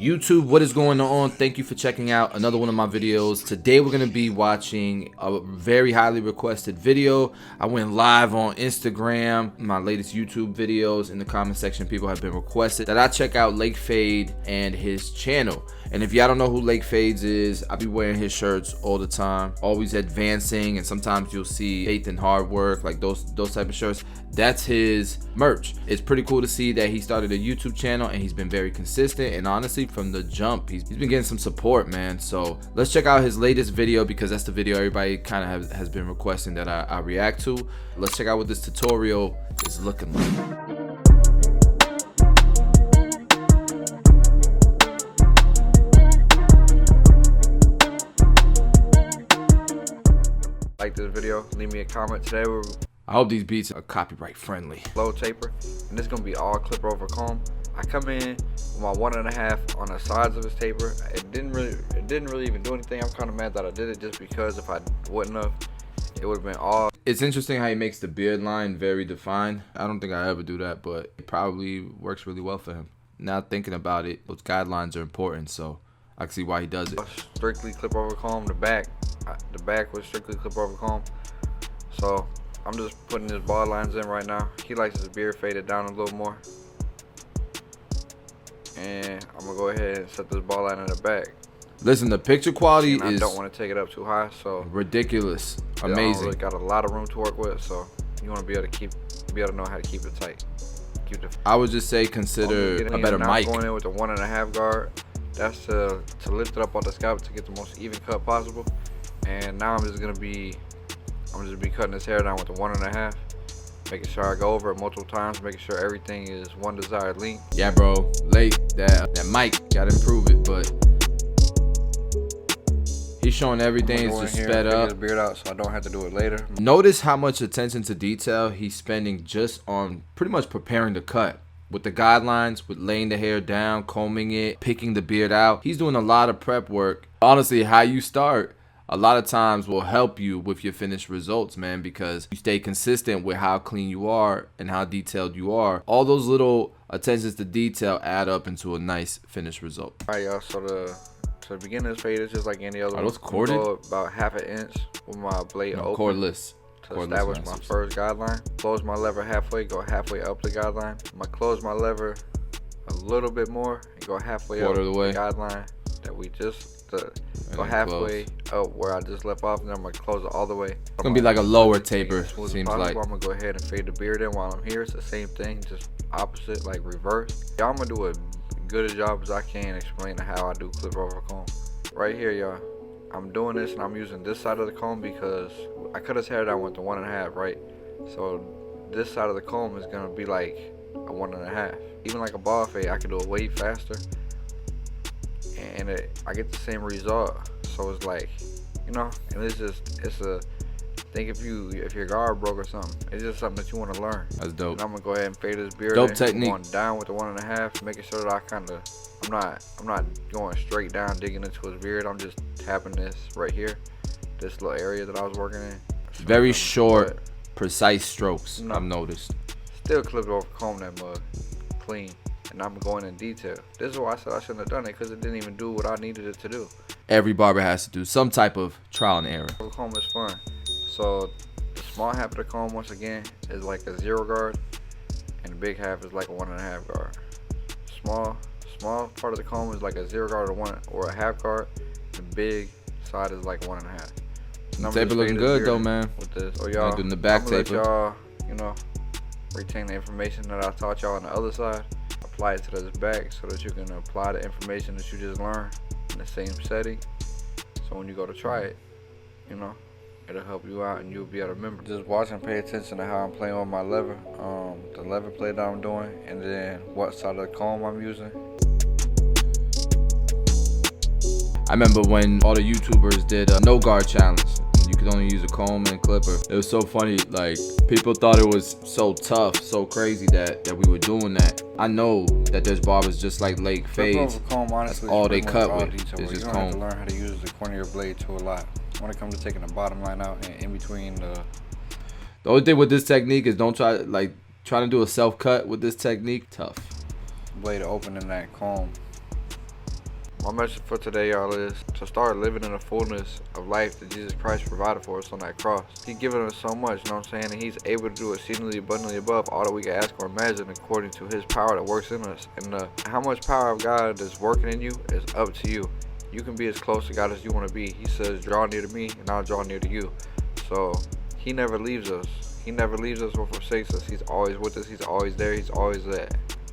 YouTube, what is going on? Thank you for checking out another one of my videos. Today we're going to be watching a very highly requested video. I went live on Instagram, my latest YouTube videos. In the comment section, people have been requested that I check out Lake Fade and his channel. And if y'all don't know who Lake Fades is, I be wearing his shirts all the time, always advancing, and sometimes you'll see faith and hard work, like those type of shirts. That's his merch. It's pretty cool to see that he started a YouTube channel and he's been very consistent, and honestly from the jump he's been getting some support, man. So let's check out his latest video because that's the video everybody kind of has been requesting that I react to. Let's check out what this tutorial is looking like. Like this video, leave me a comment. Today I hope these beats are copyright friendly. Low taper, and this is gonna be all clip over comb. I come in with my 1.5 on the sides of his taper. It didn't really even do anything. I'm kind of mad that I did it just because if I wouldn't have, it would have been all. It's interesting how he makes the beard line very defined. I don't think I ever do that, but it probably works really well for him. Now thinking about it, those guidelines are important, so I can see why he does it. Strictly clip over comb. The back was strictly clip over comb. So I'm just putting his ball lines in right now. He likes his beard faded down a little more. And I'm gonna go ahead and set this ball line in the back. Listen, the picture quality I don't want to take it up too high, so ridiculous, amazing. I don't really got a lot of room to work with, so you want to be able to know how to keep it tight. I would just say consider a better mic. Going in with the 1.5 guard. That's to lift it up on the scalp to get the most even cut possible. And now I'm just gonna be cutting his hair down with the 1.5, making sure I go over it multiple times, making sure everything is one desired length. Yeah, bro, that mic gotta improve it, but he's showing everything is just sped up. His beard out so I don't have to do it later. Notice how much attention to detail he's spending just on pretty much preparing the cut. With the guidelines, with laying the hair down, combing it, picking the beard out. He's doing a lot of prep work. Honestly, how you start a lot of times will help you with your finished results, man, because you stay consistent with how clean you are and how detailed you are. All those little attentions to detail add up into a nice finished result. All right, y'all, so the beginning of this fade is just like any other one. Are those corded? Go about 1/2 inch with my blade open. Cordless. To establish my first guideline. Close my lever halfway, go halfway up the guideline. I'm gonna close my lever a little bit more and go halfway up the guideline that we just go halfway up where I just left off, and then I'm gonna close it all the way. It's gonna be like a lower taper, seems like. I'm gonna go ahead and fade the beard in while I'm here. It's the same thing, just opposite, like reverse. Y'all, I'm gonna do a good a job as I can explaining how I do clip over comb. Right here, y'all. I'm doing this and I'm using this side of the comb because I cut his hair down with the 1.5, right? So this side of the comb is gonna be like a 1.5. Even like a ball fade, I can do it way faster, and I get the same result. So it's like, you know, and it's a think if your guard broke or something, it's just something that you want to learn. That's dope. And I'm gonna go ahead and fade his beard. Dope technique. Going down with the 1.5, making sure that I'm not going straight down digging into his beard. I'm just tapping this right here, this little area that I was working in. So very short, precise strokes. I've noticed. Still clipped over comb that mug, clean, and I'm going in detail. This is why I said I shouldn't have done it, because it didn't even do what I needed it to do. Every barber has to do some type of trial and error. The comb is fun. So the small half of the comb, once again, is like a 0 guard, and the big half is like a 1.5 guard. Small part of the comb is like a 0 guard or a half guard. The big side is like 1.5. The taper looking good though, man. With this, so y'all, doing the back taper. Y'all, you know, retain the information that I taught y'all on the other side. Apply it to this back so that you can apply the information that you just learned in the same setting. So when you go to try it, you know, it'll help you out and you'll be able to remember. Just watch and pay attention to how I'm playing with my lever, the lever play that I'm doing, and then what side of the comb I'm using. I remember when all the YouTubers did a no guard challenge. You could only use a comb and clipper. It was so funny, like people thought it was so tough, so crazy that we were doing that. I know that there's barbers just like Lake Fades. Comb, honestly, that's all they cut with. It's just comb. You have to learn how to use the corner of your blade to a lot. When it comes to taking the bottom line out and in between the only thing with this technique is don't trying to do a self cut with this technique. Tough. Blade open in that comb. My message for today, y'all, is to start living in the fullness of life that Jesus Christ provided for us on that cross. He's given us so much, you know what I'm saying? And he's able to do exceedingly abundantly above all that we can ask or imagine according to his power that works in us. And how much power of God is working in you is up to you. You can be as close to God as you want to be. He says, draw near to me and I'll draw near to you. So he never leaves us. He never leaves us or forsakes us. He's always with us. He's always there. He's always an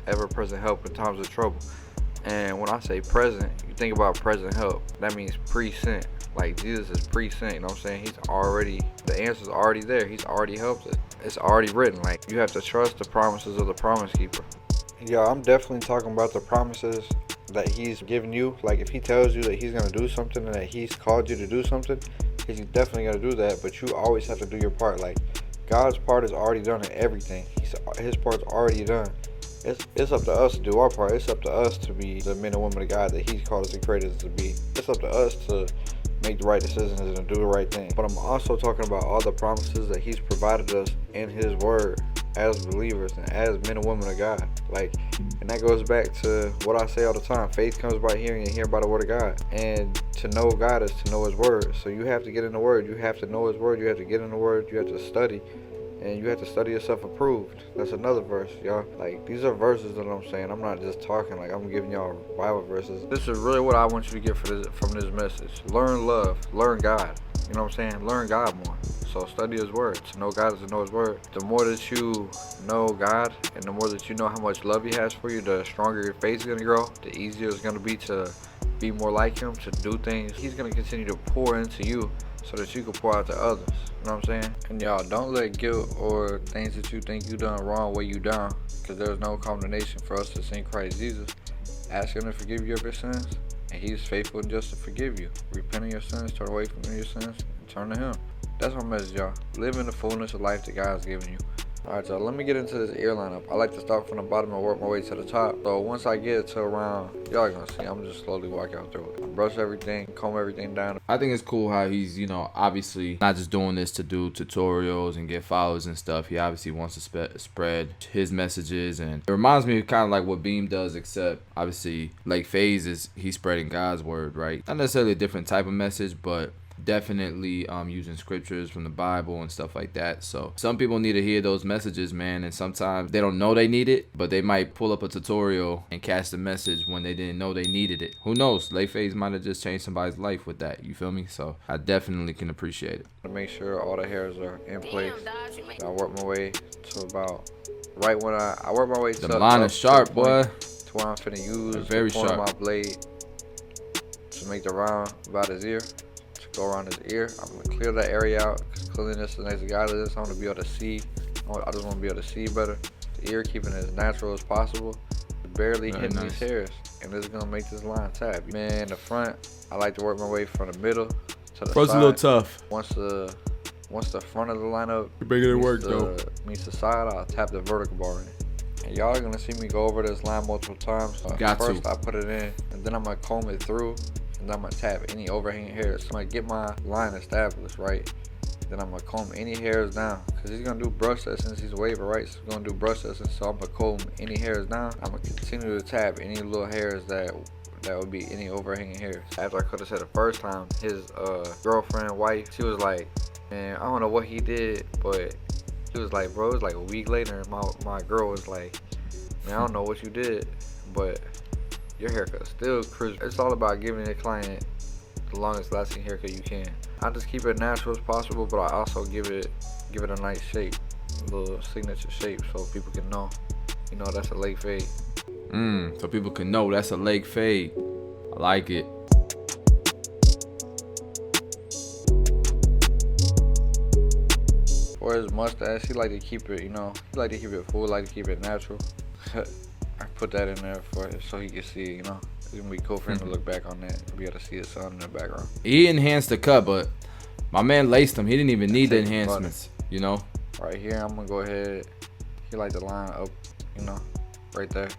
ever-present help in times of trouble. And when I say present, you think about present help. That means pre-sent. Like Jesus is pre-sent, you know what I'm saying? He's already, the answer's already there. He's already helped us. It's already written. Like, you have to trust the promises of the promise keeper. Yeah, I'm definitely talking about the promises that he's given you. Like, if he tells you that he's going to do something and that he's called you to do something, he's definitely going to do that. But you always have to do your part. Like, God's part is already done in everything. His part's already done. It's up to us to do our part. It's up to us to be the men and women of God that he's called us and created us to be. It's up to us to make the right decisions and do the right thing. But I'm also talking about all the promises that he's provided us in his word as believers and as men and women of God. Like, and that goes back to what I say all the time. Faith comes by hearing and hearing by the word of God. And to know God is to know his word. So you have to get in the word. You have to know his word. You have to get in the word. You have to study. And you have to study yourself approved. That's another verse, y'all. Like, these are verses that I'm saying. I'm not just talking. Like, I'm giving y'all Bible verses. This is really what I want you to get from this message. Learn love. Learn God. You know what I'm saying? Learn God more. So study his word. To know God is to know his word. The more that you know God and the more that you know how much love he has for you, the stronger your faith is going to grow. The easier it's going to be to be more like him, to do things. He's going to continue to pour into you so that you can pour out to others. You know what I'm saying? And y'all, don't let guilt or things that you think you done wrong weigh you down, because there's no condemnation for us that's in Christ Jesus. Ask him to forgive you of your sins, and he's faithful and just to forgive you. Repent of your sins, turn away from your sins, and turn to him. That's my message, y'all. Live in the fullness of life that God's given you. Alright, y'all, let me get into this ear lineup. I like to start from the bottom and work my way to the top. So once I get to around, y'all are gonna see, I'm just slowly walk out through it. I brush everything, comb everything down. I think it's cool how he's, obviously not just doing this to do tutorials and get followers and stuff. He obviously wants to spread his messages, and it reminds me of kind of like what Beam does, except obviously Lake Phase he's spreading God's word, right? Not necessarily a different type of message, but definitely using scriptures from the Bible and stuff like that. So some people need to hear those messages, man, and sometimes they don't know they need it, but they might pull up a tutorial and catch the message when they didn't know they needed it. Who knows? Late Phase might have just changed somebody's life with that. You feel me? So I definitely can appreciate it. To make sure all the hairs are in place, I work my way to about right when I work my way to the line is sharp, boy. To where I'm finna use very the point sharp of my blade to make the round about his ear. Go around his ear. I'm gonna clear that area out, because cleanliness is next to godliness. I want to be able to see. I just want to be able to see better. The ear keeping it as natural as possible, barely hitting these hairs, and this is gonna make this line tap. Man, the front, I like to work my way from the middle to the front's side. a little tough. Once the front of the lineup making it work though meets the side, I'll tap the vertical bar in. And y'all are gonna see me go over this line multiple times. First I put it in, and then I'm gonna comb it through. And I'm gonna tap any overhanging hairs. So I'm gonna get my line established, right? Then I'm gonna comb any hairs down, because he's gonna do brush that since he's a waiver, right? So he's gonna do brush that, so I'm gonna comb any hairs down. I'm gonna continue to tap any little hairs that would be any overhanging hairs. After I could have said the first time, his girlfriend, wife, she was like, man, I don't know what he did, but she was like, bro, it was like a week later, and my girl was like, man, I don't know what you did, but your haircut still crisp. It's all about giving the client the longest lasting haircut you can. I just keep it natural as possible, but I also give it a nice shape, a little signature shape, so people can know, that's a Lake Fade. So people can know that's a Lake Fade. I like it. For his mustache, he like to keep it, he like to keep it full, like to keep it natural. I put that in there for it so he can see, It's gonna be cool for him to look back on that and be able to see his son in the background. He enhanced the cut, but my man laced him. He didn't even need the enhancements, Right here, I'm gonna go ahead. He like the line up, right there. So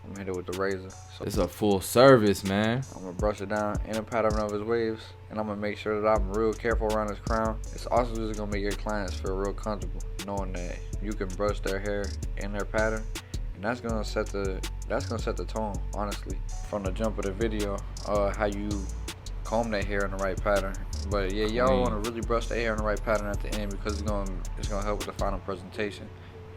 I'm gonna hit it with the razor. So it's a full service, man. I'm gonna brush it down in a pattern of his waves, and I'm gonna make sure that I'm real careful around his crown. It's also just gonna make your clients feel real comfortable, knowing that you can brush their hair in their pattern, and that's gonna set the tone, honestly, from the jump of the video. How you comb that hair in the right pattern. But yeah, y'all want to really brush the hair in the right pattern at the end, because it's gonna help with the final presentation.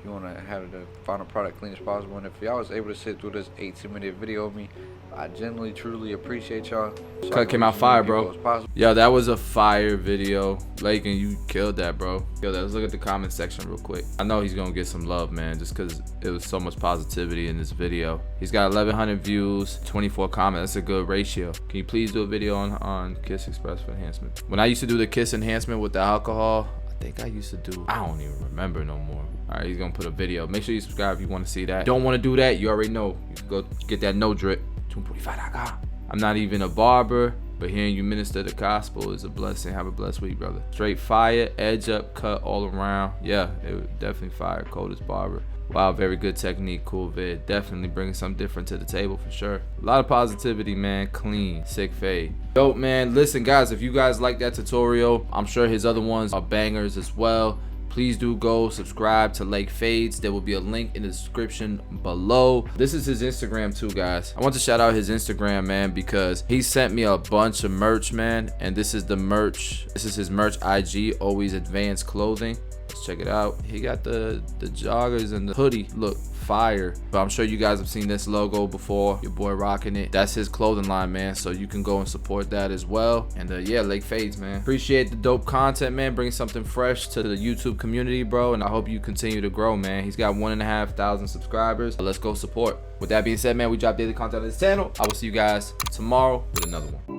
You want to have the final product clean as possible. And if y'all was able to sit through this 18-minute video of me, I genuinely, truly appreciate y'all. So cut came out fire, bro. Yeah, that was a fire video. Lake, and you killed that, bro. Yo, let's look at the comment section real quick. I know he's gonna get some love, man, just because it was so much positivity in this video. He's got 1,100 views, 24 comments. That's a good ratio. Can you please do a video on Kiss Express for enhancement? When I used to do the Kiss enhancement with the alcohol, I think I used to do, I don't even remember no more. All right, he's gonna put a video. Make sure you subscribe if you want to see that. Don't want to do that, you already know. You can go get that no drip. 245.com. I'm not even a barber, but hearing you minister the gospel is a blessing. Have a blessed week, brother. Straight fire, edge up, cut all around. Yeah, it was definitely fire. Coldest barber. Wow, very good technique, cool vid. Definitely bringing something different to the table for sure. A lot of positivity, man. Clean, sick fade. Dope, man. Listen, guys, if you guys like that tutorial, I'm sure his other ones are bangers as well. Please do go subscribe to Lake Fades. There will be a link in the description below. This is his Instagram too, guys. I want to shout out his Instagram, man, because he sent me a bunch of merch, man. And this is the merch. This is his merch IG, Always Advanced Clothing. Let's check it out. He got the joggers and the hoodie. Look, fire. But I'm sure you guys have seen this logo before. Your boy rocking it. That's his clothing line, man, so you can go and support that as well. And yeah, Lake Fades, man. Appreciate the dope content, man. Bring something fresh to the YouTube community, bro, and I hope you continue to grow, man. He's got 1,500 subscribers. Let's go support. With that being said, man, we drop daily content on this channel. I will see you guys tomorrow with another one.